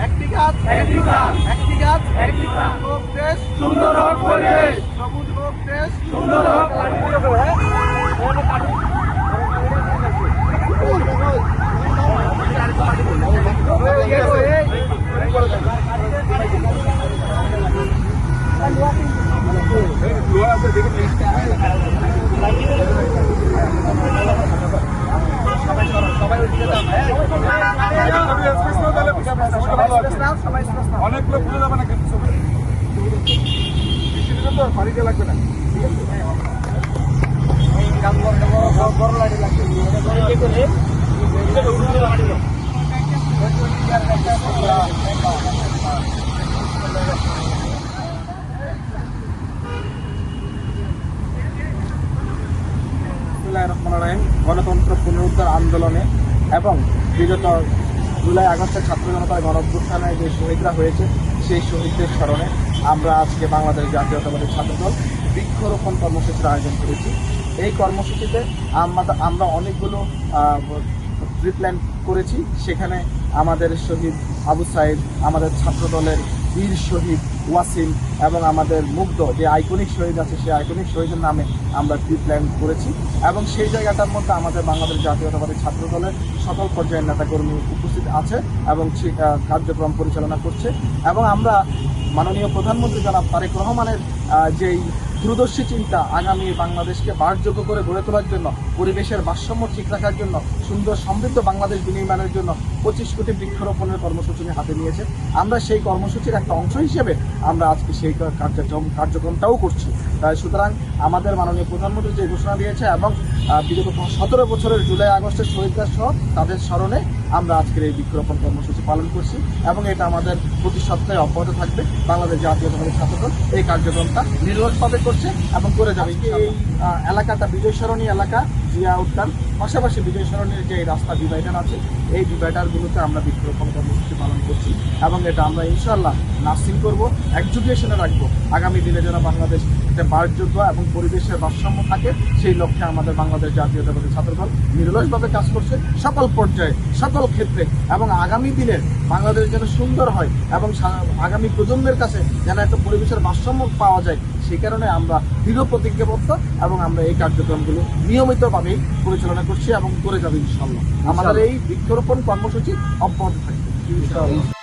একটি গাছ একটি গাছ হোক দেশ সুন্দর হোক পরিবেশ, সবুজ হোক দেশ সুন্দর হোক অনেকগুলো পুজো যাবে না কিন্তু তো বাড়িতে লাগবে না গণতন্ত্র পুনরুদ্ধার আন্দোলনে এবং বিগত জুলাই আগস্টের ছাত্র জনতার গণঅভ্যুত্থানে যে শহীদরা হয়েছে সেই শহীদদের স্মরণে আমরা আজকে বাংলাদেশ জাতীয়তাবাদী ছাত্রদল বৃক্ষরোপণ কর্মসূচির আয়োজন করেছি। এই কর্মসূচিতে আমরা অনেকগুলো ট্রি প্ল্যান করেছি। সেখানে আমাদের শহীদ আবু সাইদ, আমাদের ছাত্রদলের বীর শহীদ ওয়াসিম এবং আমাদের মুগ্ধ যে আইকনিক শহীদ আছে সেই আইকনিক শহীদের নামে আমরা ট্রি প্ল্যান করেছি এবং সেই জায়গাটার মধ্যে আমাদের বাংলাদেশ জাতীয়তাবাদী ছাত্রদলের সকল পর্যায়ের নেতাকর্মী উপস্থিত আছে এবং কার্যক্রম পরিচালনা করছে এবং আমরা মাননীয় প্রধানমন্ত্রী জনাব তারেক রহমানের যেই দূরদর্শী চিন্তা আগামী বাংলাদেশকে বাসযোগ্য করে গড়ে তোলার জন্য, পরিবেশের ভারসাম্য ঠিক রাখার জন্য, সুন্দর সমৃদ্ধ বাংলাদেশ বিনির্মাণের জন্য 25 কোটি বৃক্ষরোপণের কর্মসূচি হাতে নিয়েছে। আমরা সেই কর্মসূচির একটা অংশ হিসেবে আমরা আজকে সেই কার্যক্রমটাও করছি। সুতরাং আমাদের মাননীয় প্রধানমন্ত্রী যে ঘোষণা দিয়েছে এবং বিগত 17 বছরের জুলাই আগস্টের শহীদরা সহ তাদের স্মরণে আমরা আজকের এই বৃক্ষরোপণ কর্মসূচি পালন করছি এবং এটা আমাদের প্রতি সপ্তাহে অব্যাহত থাকবে। বাংলাদেশ জাতীয়তাবাদী ছাত্রদল এই কার্যক্রমটা নিরলসভাবে করছে এবং করে যাবে। এই এলাকাটা বিজয় সরণী এলাকা, জিয়া উদ্যান, পাশাপাশি বিজয় সরণীর যে রাস্তা ডিভাইডার আছে এই ডিভাইডারগুলোতে আমরা বৃক্ষরোপণ কর্মসূচি পালন করছি এবং এটা আমরা ইনশাআল্লাহ নার্সিং করবো, এক্সিকিউশনে রাখবো। আগামী দিনে যেন বাংলাদেশ একটা বাসযোগ্য এবং পরিবেশের ভারসাম্য থাকে সেই লক্ষ্যে আমাদের বাংলাদেশ জাতীয়তাবাদী ছাত্রদল নিরলসভাবে কাজ করছে সকল পর্যায়ে, সকল ক্ষেত্রে এবং আগামী দিনের বাংলাদেশ যেন সুন্দর হয় এবং আগামী প্রজন্মের কাছে যেন একটা পরিবেশের ভারসাম্য পাওয়া যায় সেই কারণে আমরা দৃঢ় প্রতিজ্ঞাবদ্ধ এবং আমরা এই কার্যক্রমগুলো নিয়মিতভাবেই পরিচালনা করছি এবং করে যাবে ইনশাআল্লাহ। আমাদের এই বৃক্ষরোপণ কর্মসূচি অব্যাহত থাকবে।